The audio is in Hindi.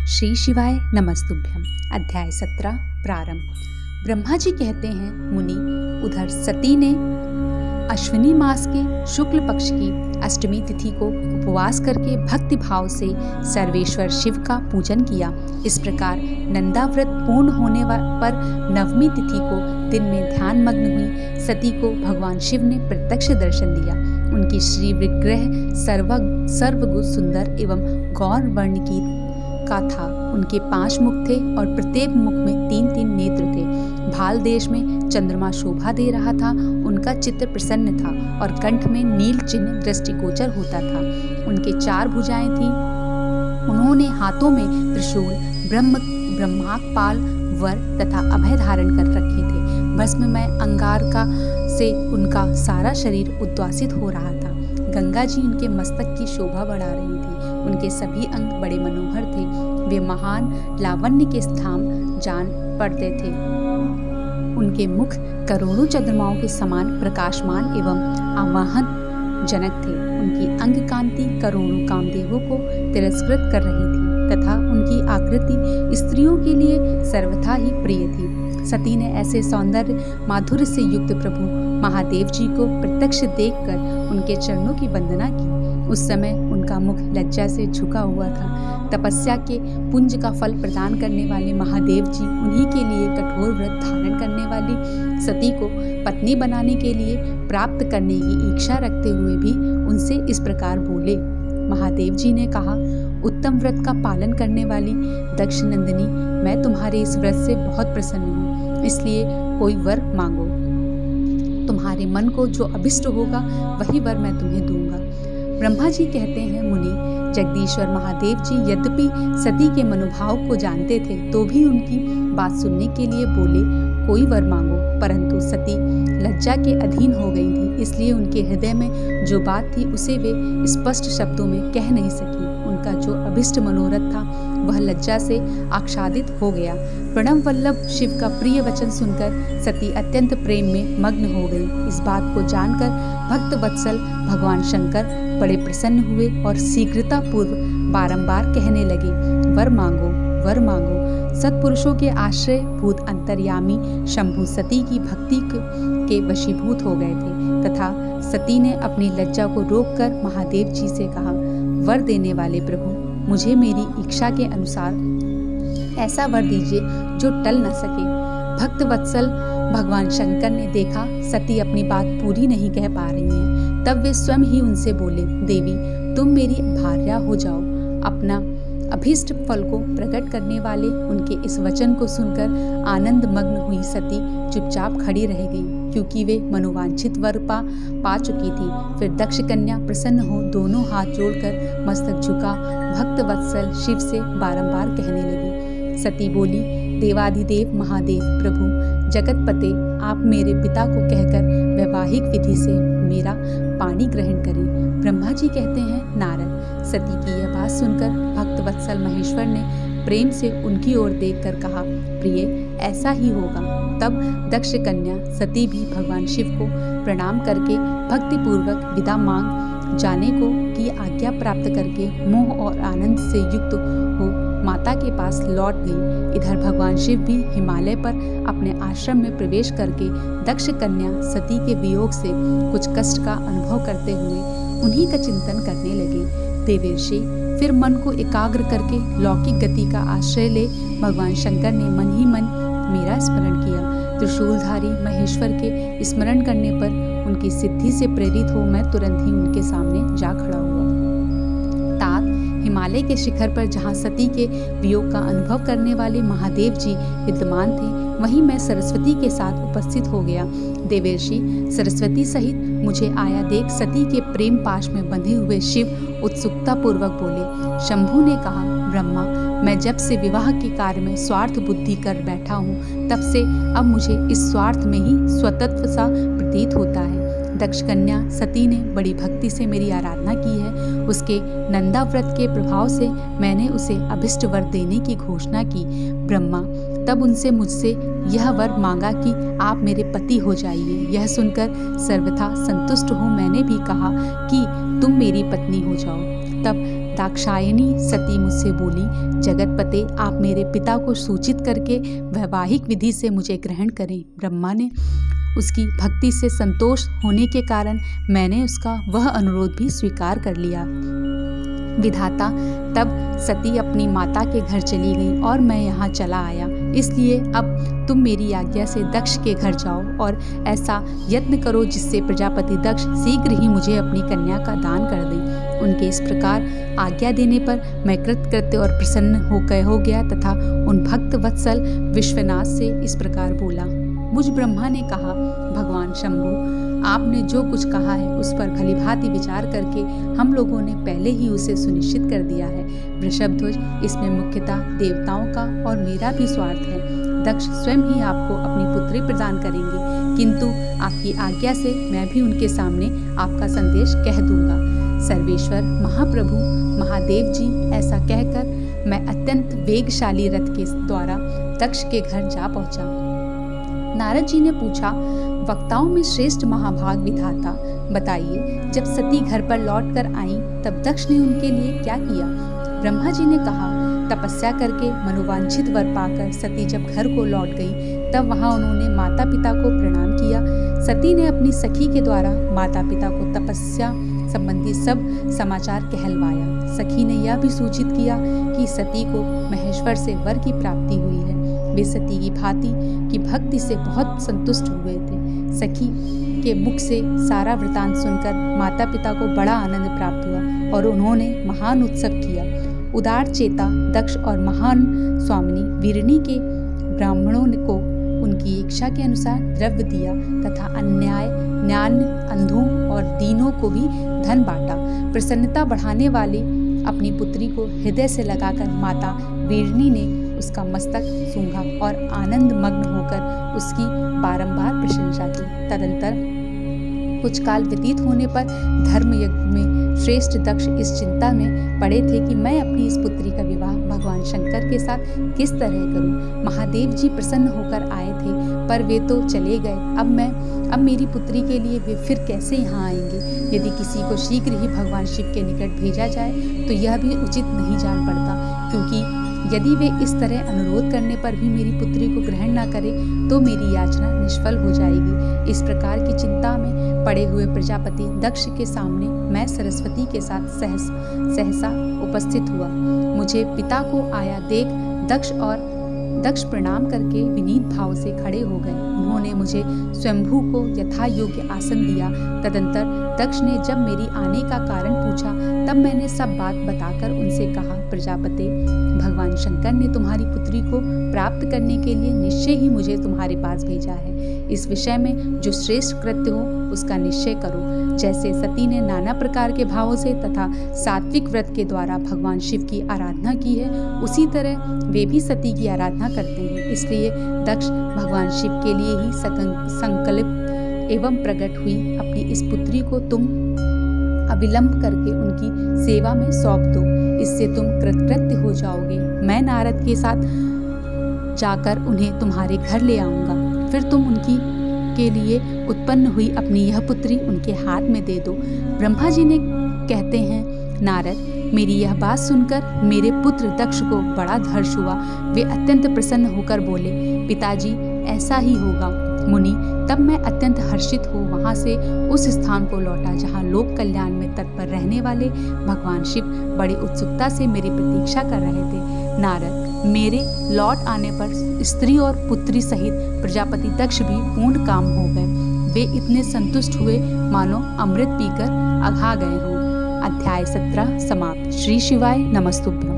श्री शिवाय नमस्तुभ्यम। अध्याय 17 प्रारंभ। ब्रह्मा जी कहते हैं, मुनि, उधर सती ने अश्विनी मास के शुक्ल पक्ष की अष्टमी तिथि को उपवास करके भक्ति भाव से सर्वेश्वर शिव का पूजन किया। इस प्रकार नंदाव्रत पूर्ण होने पर नवमी तिथि को दिन में ध्यान मग्न हुई सती को भगवान शिव ने प्रत्यक्ष दर्शन दिया। उनकी श्री विग्रह सर्वगुण सुंदर एवं गौर वर्ण की का था। उनके 5 मुख थे और प्रत्येक मुख में 3-3 नेत्र थे। भाल देश में चंद्रमा शोभा दे रहा था। उनका चित्र प्रसन्न था और कंठ में नील चिन्ह दृष्टिगोचर होता था। उनके 4 भुजाएं थीं। उन्होंने हाथों में त्रिशूल, ब्रह्मापाल वर तथा अभय धारण कर रखे थे। भस्ममय अंगारका से उनका सारा शरीर उद्वासित हो रहा था। गंगा जी उनके मस्तक की शोभा बढ़ा रही थी। उनके सभी अंग बड़े मनोहर थे। वे महान लावण्य के स्थान जान पड़ते थे। उनके मुख करोड़ों चंद्रमाओं के समान प्रकाशमान एवं आवाहन जनक थे। उनकी अंग कांति करोड़ों कामदेवों को तिरस्कृत कर रही थी तथा उनकी आकृति स्त्रियों के लिए सर्वथा ही प्रिय थी। सती ने ऐसे सौंदर्य माधुर्य से युक्त प्रभु महादेव जी को प्रत्यक्ष देखकर उनके चरणों की वंदना की। उस समय उनका मुख लज्जा से झुका हुआ था। तपस्या के पुंज का फल प्रदान करने वाले महादेव जी उन्हीं के लिए कठोर व्रत धारण करने वाली सती को पत्नी बनाने के लिए प्राप्त करने की इच्छा रखते हुए भी उनसे इस प्रकार बोले। महादेव जी ने कहा, उत्तम व्रत का पालन करने वाली दक्ष नंदिनी, मैं तुम्हारे इस व्रत से बहुत प्रसन्न हूँ, इसलिए कोई वर मांगो। तुम्हारे मन को जो अभिष्ट होगा वही वर मैं तुम्हें दूंगा। ब्रह्मा जी कहते हैं, मुनि, जगदीश्वर महादेव जी यद्यपि सती के मनोभाव को जानते थे तो भी उनकी बात सुनने के लिए बोले, कोई वर मांगो। परंतु सती लज्जा के अधीन हो गई थी, इसलिए उनके हृदय में जो बात थी उसे वे स्पष्ट शब्दों में कह नहीं सकी। उनका जो अभिष्ट मनोरथ था वह लज्जा से आच्छादित हो गया। प्रणव वल्लभ शिव का प्रिय वचन सुनकर सती अत्यंत प्रेम में मग्न हो गई। इस बात को जानकर भक्त वत्सल भगवान शंकर बड़े प्रसन्न हुए और शीघ्रता पूर्व बारंबार कहने लगे, वर मांगो, वर मांगो। सत्पुरुषों के आश्रय भूत अंतर्यामी शंभु सती की भक्ति के वशीभूत हो गए थे तथा सती ने अपनी लज्जा को रोककर महादेव जी से कहा, वर देने वाले प्रभु, मुझे मेरी इच्छा के अनुसार ऐसा वर दीजिए जो टल न सके। भक्त वत्सल भगवान शंकर ने देखा सती अपनी बात पूरी नहीं कह पा रही हैं। तब वे स्वयं ही उनसे बोले, देवी, तुम मेरी भार्या हो जाओ। अपना अभीष्ट फल को प्रकट करने वाले उनके इस वचन को सुनकर आनंद मग्न हुई सती चुपचाप खड़ी रह गई, क्योंकि वे मनोवांछित वर पा चुकी थी। फिर दक्ष कन्या प्रसन्न हो दोनों हाथ जोड़कर मस्तक झुका भक्त वत्सल शिव से बारंबार कहने लगी। सती बोली, देवाधिदेव महादेव प्रभु जगतपते, आप मेरे पिता को कहकर वैवाहिक विधि से मेरा पानी ग्रहण करें। ब्रह्मा जी कहते हैं, नारद, सती की यह बात सुनकर भक्त वत्सल महेश्वर ने प्रेम से उनकी ओर देखकर कहा, प्रिय, ऐसा ही होगा। तब दक्ष कन्या सती भी भगवान शिव को प्रणाम करके भक्तिपूर्वक विदा मांग जाने को की आज्ञा प्राप्त करके मोह और आनंद से युक्त हो माता के पास लौट गई। इधर भगवान शिव भी हिमालय पर अपने आश्रम में प्रवेश करके दक्ष कन्या सती के वियोग से कुछ कष्ट का अनुभव करते हुए उन्हीं का चिंतन करने लगे। देवर्षि फिर मन को एकाग्र करके लौकिक गति का आश्रय ले भगवान शंकर ने मन ही मन मेरा स्मरण किया। त्रिशूलधारी महेश्वर के स्मरण करने पर उनकी सिद्धि से प्रेरित हो मैं तुरंत ही उनके सामने जा खड़ा हुआ। हिमालय के शिखर पर जहाँ सती के वियोग का अनुभव करने वाले महादेव जी विद्यमान थे, वहीं मैं सरस्वती के साथ उपस्थित हो गया। देवर्षि, सरस्वती सहित मुझे आया देख सती के प्रेम पाश में बंधे हुए शिव उत्सुकता पूर्वक बोले। शंभु ने कहा, ब्रह्मा, मैं जब से विवाह के कार्य में स्वार्थ बुद्धि कर बैठा हूँ तब से अब मुझे इस स्वार्थ में ही स्वतत्व सा प्रतीत होता है। दक्ष कन्या सती ने बड़ी भक्ति से मेरी आराधना की है। उसके नंदा व्रत के प्रभाव से मैंने उसे अभिष्ट वर देने की घोषणा की। ब्रह्मा तब उनसे मुझसे यह वर मांगा कि आप मेरे पति हो जाइए। यह सुनकर सर्वथा संतुष्ट हो मैंने भी कहा कि तुम मेरी पत्नी हो जाओ। तब दाक्षायणी सती मुझसे बोली, जगतपते, आप मेरे पिता को सूचित करके वैवाहिक विधि से मुझे ग्रहण करें। ब्रह्मा ने उसकी भक्ति से संतोष होने के कारण मैंने उसका वह अनुरोध भी स्वीकार कर लिया। विधाता, तब सती अपनी माता के घर चली गई और मैं यहाँ चला आया। इसलिए अब तुम मेरी आज्ञा से दक्ष के घर जाओ और ऐसा यत्न करो जिससे प्रजापति दक्ष शीघ्र ही मुझे अपनी कन्या का दान कर दें। उनके इस प्रकार आज्ञा देने पर मैं कृतकृत्य और प्रसन्न हो गया तथा उन भक्त वत्सल विश्वनाथ से इस प्रकार बोला। मुझ ब्रह्मा ने कहा, भगवान शंभु, आपने जो कुछ कहा है उस पर भलीभांति विचार करके हम लोगों ने पहले ही उसे सुनिश्चित कर दिया है। वृषभध्वज, इसमें मुख्यतः देवताओं का और मेरा भी स्वार्थ है। दक्ष स्वयं ही आपको अपनी पुत्री प्रदान करेंगे, किंतु आपकी आज्ञा से मैं भी उनके सामने आपका संदेश कह दूंगा। सर्वेश्वर महाप्रभु महादेव जी, ऐसा कहकर मैं अत्यंत वेगशाली रथ के द्वारा दक्ष के घर जा पहुंचा। नारद जी ने पूछा, वक्ताओं में श्रेष्ठ महाभाग विधाता, बताइए, जब सती घर पर लौट कर आई तब दक्ष ने उनके लिए क्या किया? ब्रह्मा जी ने कहा, तपस्या करके मनोवांछित वर पाकर सती जब घर को लौट गई तब वहां उन्होंने माता पिता को प्रणाम किया। सती ने अपनी सखी के द्वारा माता पिता को तपस्या संबंधी सब समाचार कहलवाया। सखी ने यह भी सूचित किया कि सती को महेश्वर से वर की प्राप्ति हुई है। वे सती की भांति की भक्ति से बहुत संतुष्ट हुए थे। सखी के मुख से सारा वृतांत सुनकर माता पिता को बड़ा आनंद प्राप्त हुआ और उन्होंने महान उत्सव किया। उदार चेता दक्ष और महान स्वामिनी वीरणी के ब्राह्मणों को उनकी इच्छा के अनुसार द्रव्य दिया तथा अन्याय ज्ञान अंधों और दीनों को भी धन बांटा। प्रसन्नता बढ़ाने वाली अपनी पुत्री को हृदय से लगाकर माता वीरणी ने उसका मस्तक सूंघा और आनंद मग्न होकर उसकी बारंबार प्रशंसा की। तदंतर कुछ काल व्यतीत होने पर धर्मयज्ञ में श्रेष्ठ दक्ष इस चिंता में पड़े थे कि मैं अपनी इस पुत्री का विवाह भगवान शंकर के साथ किस तरह करूं। महादेव जी प्रसन्न होकर आए थे, पर वे तो चले गए। अब मेरी पुत्री के लिए वे फिर कैसे यहाँ आएंगे? यदि किसी को शीघ्र ही भगवान शिव के निकट भेजा जाए तो यह भी उचित नहीं जान पड़ता, क्योंकि यदि वे इस तरह अनुरोध करने पर भी मेरी पुत्री को ग्रहण न करें तो मेरी याचना निष्फल हो जाएगी। इस प्रकार की चिंता में पड़े हुए प्रजापति दक्ष के सामने मैं सरस्वती के साथ सहसा उपस्थित हुआ। मुझे पिता को आया देख दक्ष प्रणाम करके विनीत भाव से खड़े हो गए। उन्होंने मुझे स्वयंभू को यथा योग्य आसन दिया। तदंतर दक्ष ने जब मेरी आने का कारण पूछा तब मैंने सब बात बताकर उनसे कहा, प्रजापते, भगवान शंकर ने तुम्हारी पुत्री को प्राप्त करने के लिए निश्चय ही मुझे तुम्हारे पास भेजा है। इस विषय में जो श्रेष्ठ कृत्य हो उसका निश्चय करो। जैसे सती ने नाना प्रकार के भावों से तथा सात्विक व्रत के द्वारा भगवान शिव की आराधना की है, उसी तरह वे भी सती की आराधना करते हैं। इसलिए दक्ष भगवान शिव के लिए ही संकल्प एवं प्रकट हुई अपनी इस पुत्री को तुम अविलंब करके उनकी सेवा में सौंप दो। इससे तुम कृतकृत्य हो जाओगे। मैं नारद के साथ जाकर उन्हें तुम्हारे घर ले आऊंगा। फिर तुम उनकी के लिए उत्पन्न हुई अपनी यह पुत्री उनके हाथ में दे दो। ब्रह्मा जी ने कहते हैं, नारद, मेरी यह बात सुनकर मेरे पुत्र दक्ष को बड़ा हर्ष हुआ। वे अत्यंत प्रसन्न होकर बोले, पिताजी, ऐसा ही होगा। मुनि, तब मैं अत्यंत हर्षित हो वहाँ से उस स्थान को लौटा जहाँ लोक कल्याण में तत्पर रहने वाले भगवान शिव बड़ी उत्सुकता से मेरी प्रतीक्षा कर रहे थे। नारद, मेरे लौट आने पर स्त्री और पुत्री सहित प्रजापति दक्ष भी पूर्ण काम हो गए। वे इतने संतुष्ट हुए मानो अमृत पीकर अघा गए हों। अध्याय 17 समाप्त। श्री शिवाय नमस्तुभ्यं।